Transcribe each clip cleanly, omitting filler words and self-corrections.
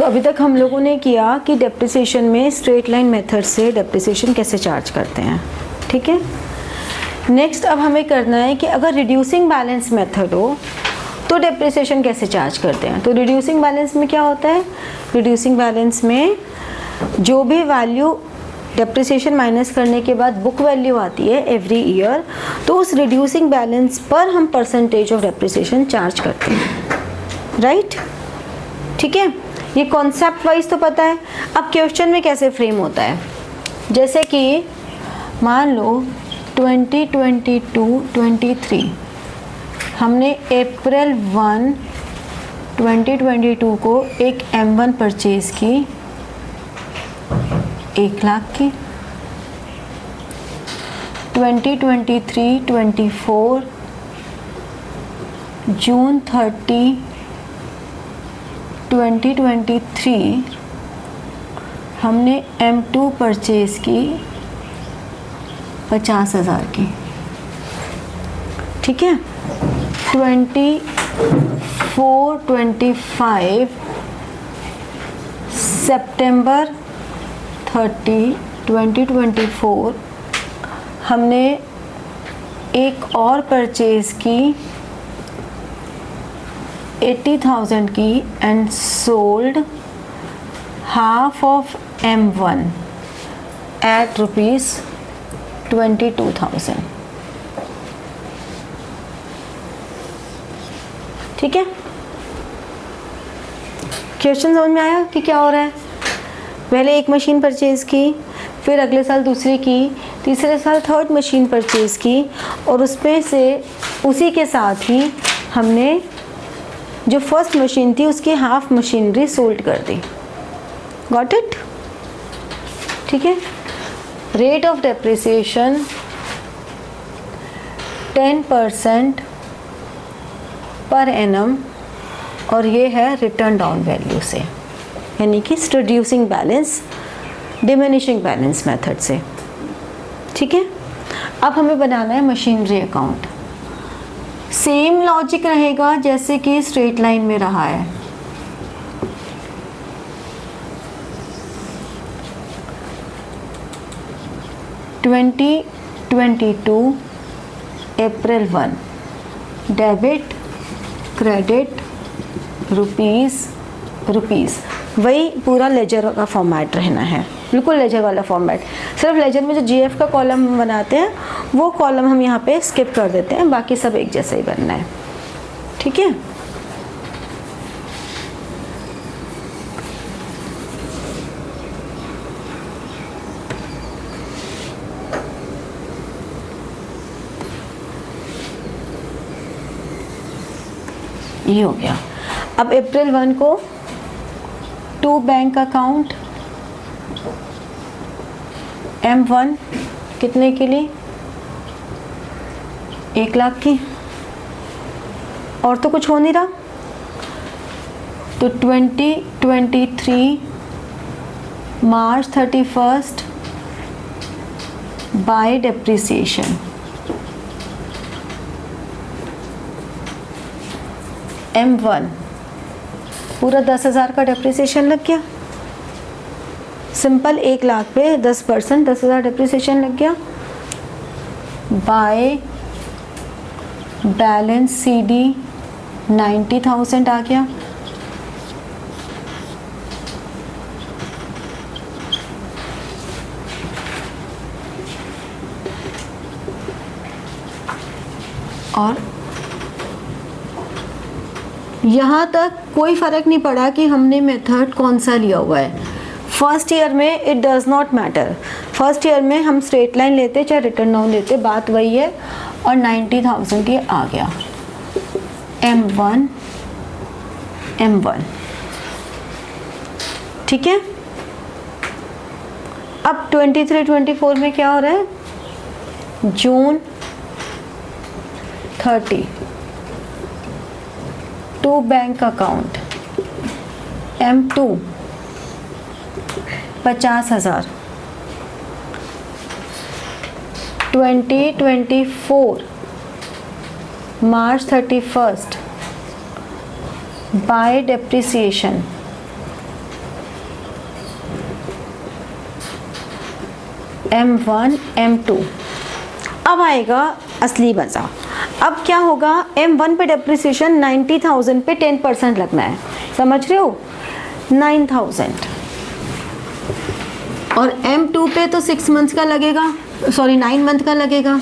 तो अभी तक हम लोगों ने किया कि डेप्रिसिएशन में स्ट्रेट लाइन मेथड से डेप्रिसिएशन कैसे चार्ज करते हैं, ठीक है। नेक्स्ट अब हमें करना है कि अगर रिड्यूसिंग बैलेंस मेथड हो तो डेप्रिसिएशन कैसे चार्ज करते हैं। तो रिड्यूसिंग बैलेंस में क्या होता है, रिड्यूसिंग बैलेंस में जो भी वैल्यू डेप्रिसिएशन माइनस करने के बाद बुक वैल्यू आती है एवरी ईयर, तो उस रिड्यूसिंग बैलेंस पर हम परसेंटेज ऑफ डेप्रिसिएशन चार्ज करते हैं, राइट, ठीक है। ये कॉन्सेप्ट वाइज तो पता है। अब क्वेश्चन में कैसे फ्रेम होता है, जैसे कि मान लो 2022-23 हमने अप्रैल 1, 2022 को एक M1 परचेज की 1 लाख की। 2023-24 जून 30, 2023 हमने M2 परचेज की 50,000 की, ठीक है। 24-25 सितंबर 30, 2024 हमने एक और परचेज की 80,000 की and sold half of M1 at ₹22,000, ठीक है। क्वेश्चन समझ में आया कि क्या हो रहा है। पहले एक मशीन परचेज की, फिर अगले साल दूसरी की, तीसरे साल थर्ड मशीन परचेज की, और उसमें से उसी के साथ ही हमने जो फर्स्ट मशीन थी उसकी हाफ मशीनरी सोल्ड कर दी। गॉट इट, ठीक है। Rate of depreciation 10% per annum, और ये है रिटर्न डाउन वैल्यू से, यानी कि reducing balance diminishing balance method से, ठीक है। अब हमें बनाना है मशीनरी अकाउंट। सेम लॉजिक रहेगा जैसे कि स्ट्रेट लाइन में रहा है। अप्रैल 1 डेबिट क्रेडिट रुपीस, वही पूरा लेजर का फॉर्मेट रहना है, बिल्कुल लेजर वाला फॉर्मेट। सिर्फ लेजर में जो जीएफ का कॉलम हम बनाते हैं वो कॉलम हम यहाँ पे स्किप कर देते हैं, बाकी सब एक जैसा ही बनना है, ठीक है। ये हो गया। अब अप्रैल 1 को टू बैंक अकाउंट M1 कितने के लिए, 1 लाख की, और तो कुछ हो नहीं रहा। तो 2023 मार्च 31 बाय डेप्रिसिएशन M1 पूरा 10,000 का डेप्रिसिएशन लग गया। सिंपल 1 लाख पे 10% 10,000 डेप्रिसिएशन लग गया। बाय बैलेंस CD 90,000 आ गया। और यहाँ तक कोई फ़र्क नहीं पड़ा कि हमने मेथड कौन सा लिया हुआ है। फर्स्ट ईयर में it does not matter, first year में हम स्ट्रेट लाइन लेते चाहे रिटर्न डाउन लेते, बात वही है। और 90,000 के आ गया M1, ठीक है। अब 23-24 में क्या हो रहा है, June 30 to bank account M2 50,000। 2024 March 31 by depreciation M1 M2। अब आएगा असली मज़ा। अब क्या होगा, M1 पे डेप्रिसिएशन 90,000 पे 10% लगना है, समझ रहे हो, 9,000। और M2 पे तो 6 मंथ्स का लगेगा, सॉरी 9 मंथ का लगेगा,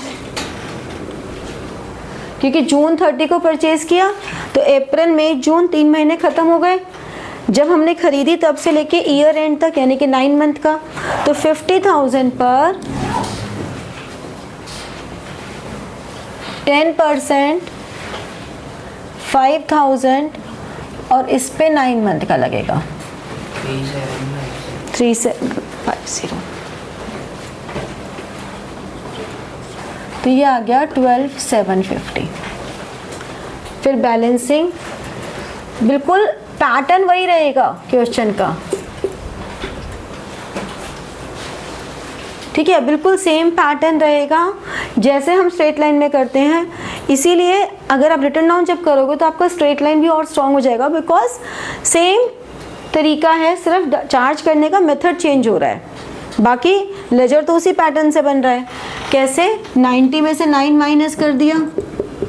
क्योंकि जून 30 को परचेज किया तो अप्रैल मई जून 3 महीने ख़त्म हो गए। जब हमने खरीदी तब से लेके ईयर एंड तक यानी कि 9 मंथ का, तो 50,000 पर 10% 5,000 और इस पे 9 मंथ का लगेगा 3750। तो ये आ गया 12,750। फिर बैलेंसिंग, बिल्कुल पैटर्न वही रहेगा क्वेश्चन का, ठीक है, बिल्कुल सेम पैटर्न रहेगा जैसे हम स्ट्रेट लाइन में करते हैं। इसीलिए अगर आप रिटर्न डाउन जब करोगे तो आपका स्ट्रेट लाइन भी और स्ट्रॉन्ग हो जाएगा, बिकॉज सेम तरीका है, सिर्फ चार्ज करने का मेथड चेंज हो रहा है, बाकी लेजर तो उसी पैटर्न से बन रहा है। कैसे, 90 में से 9 माइनस कर दिया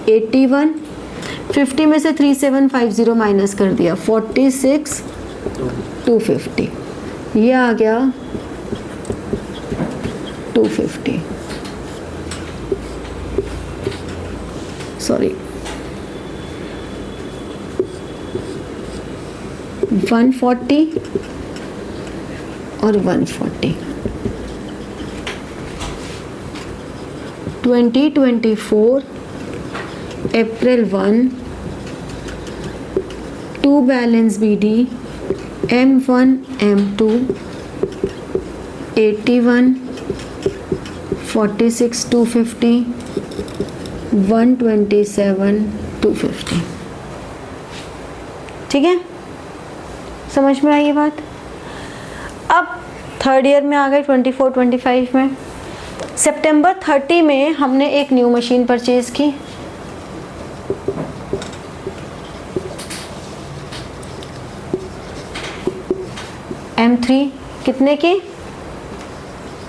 81, 50 में से 3750 माइनस कर दिया 46,250, ये आ गया 250, सॉरी 140 और 140। 2024 अप्रैल 1, 2 बैलेंस BD M1 M2 81 46,250 127,250। ठीक है, समझ में आई ये बात। अब थर्ड ईयर में आ गए 24-25 में। सितंबर 30 में हमने एक न्यू मशीन परचेज की, M3 कितने की,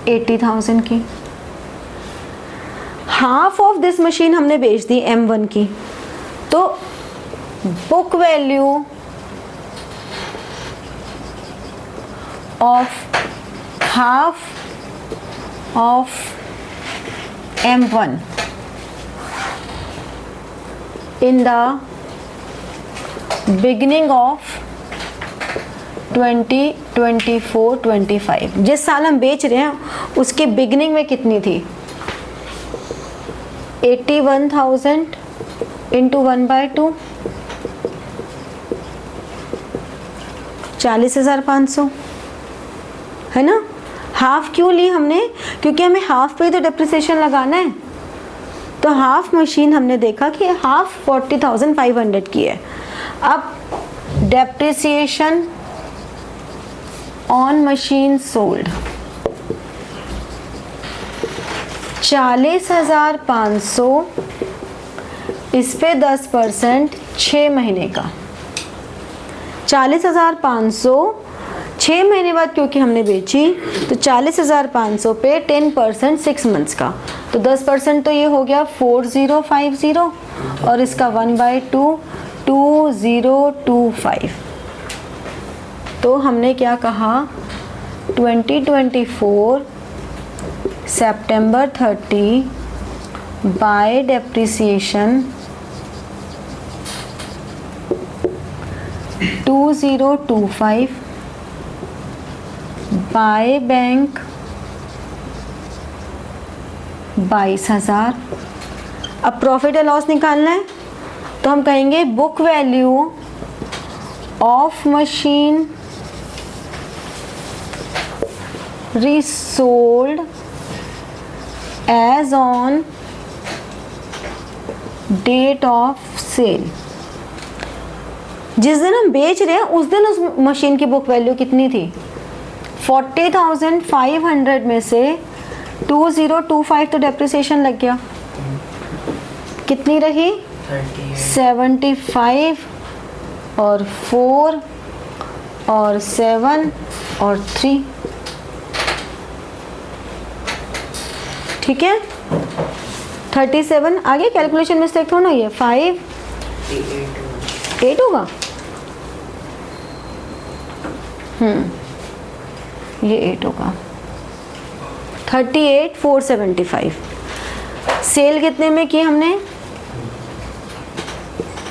80,000 की। हाफ ऑफ दिस मशीन हमने बेच दी M1 की, तो book value of half of M1 in the beginning of 2024-25, जिस साल हम बेच रहे हैं उसके बिगनिंग में कितनी थी, 81,000 इंटू 1/2 40,500 है ना। हाफ क्यों ली हमने, क्योंकि हमें हाफ पे तो डेप्रिसिएशन लगाना है, तो हाफ मशीन हमने देखा कि हाफ 40,500 की है। अब डेप्रिसिएशन ऑन मशीन सोल्ड 40,500, इस पे 10% 6 महीने का 40,500 6 महीने बाद क्योंकि हमने बेची, तो 40,500 पे 10% 6 मंथ्स का, तो 10% तो ये हो गया 4050 और इसका 1/2 2025। तो हमने क्या कहा, 2024 सितंबर 30 बाय डेप्रिसिएशन 2025 बाय बैंक 22,000। अब प्रॉफिट एंड लॉस निकालना है तो हम कहेंगे book value of machine resold as on date of sale. जिस दिन हम बेच रहे हैं उस दिन उस मशीन की बुक वैल्यू कितनी थी, 40,500 में से 2025 तो डेप्रिसिएशन लग गया, कितनी रही 75 और 4 और 7 और 3, ठीक है, 37 आगे कैलकुलेशन मिस्टेक थोड़ा ना, ये 5 8 होगा, ये 8 होगा, 38,475। सेल कितने में की हमने,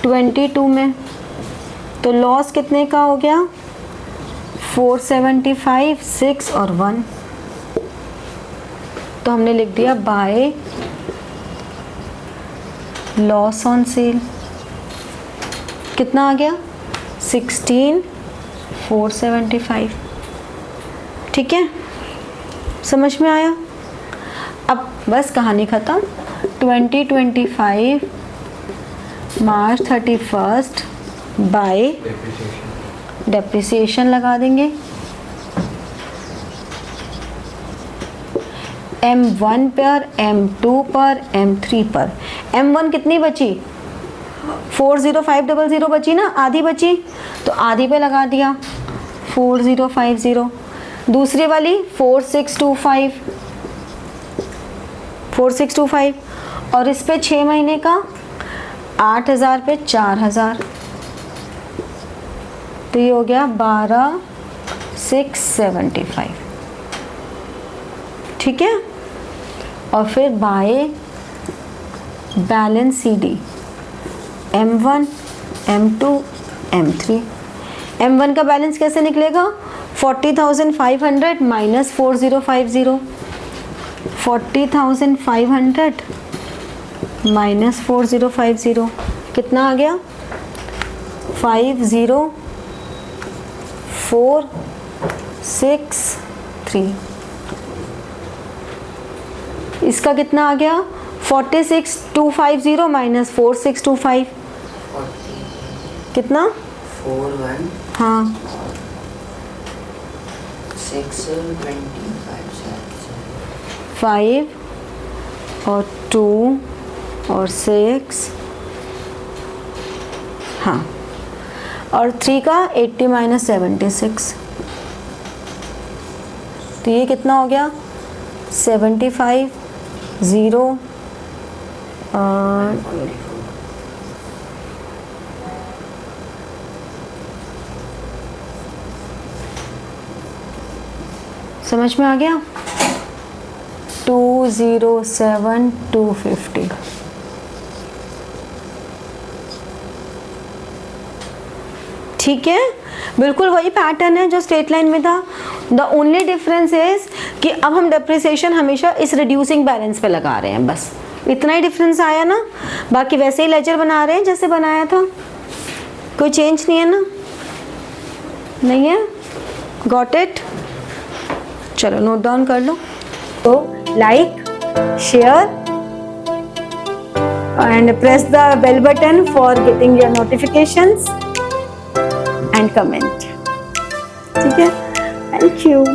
22 में, तो लॉस कितने का हो गया, 475, 6 और 1, तो हमने लिख दिया बाय लॉस ऑन सेल। कितना आ गया, 16,475। ठीक है, समझ में आया। अब बस कहानी ख़त्म। 2025 मार्च 31 बाय डेप्रिसिएशन लगा देंगे, M1 पर, M2 पर, M3 पर। M1 कितनी बची, 40500 बची ना, आधी बची, तो आधी पे लगा दिया 4050। दूसरी वाली 4625 और इस पे 6 महीने का 8000 पे 4000, तो ये हो गया 12,675। ठीक है, और फिर by balance CD M1 M2 M3। M1 का बैलेंस कैसे निकलेगा, 40,500 माइनस 4050, 40,500 माइनस 4050 कितना आ गया, 50463। इसका कितना आ गया, 46,250 माइनस 4625 कितना, 41 हाँ 5 और 2 और 6, हाँ, और 3 का 80 माइनस 76, तो ये कितना हो गया, 75 0 समझ में आ गया, 207,250। ठीक है, बिल्कुल वही पैटर्न है जो स्ट्रेट लाइन में था। द ओनली डिफरेंस इज कि अब हम डेप्रिसिएशन हमेशा इस रिड्यूसिंग बैलेंस पे लगा रहे हैं, बस इतना ही डिफरेंस आया ना, बाकी वैसे ही लेजर बना रहे हैं जैसे बनाया था, कोई चेंज नहीं है ना, नहीं है, गॉट इट। चलो नोट डाउन कर लो। तो like, share and press the bell button for getting your notifications and comment. ठीक है, थैंक यू।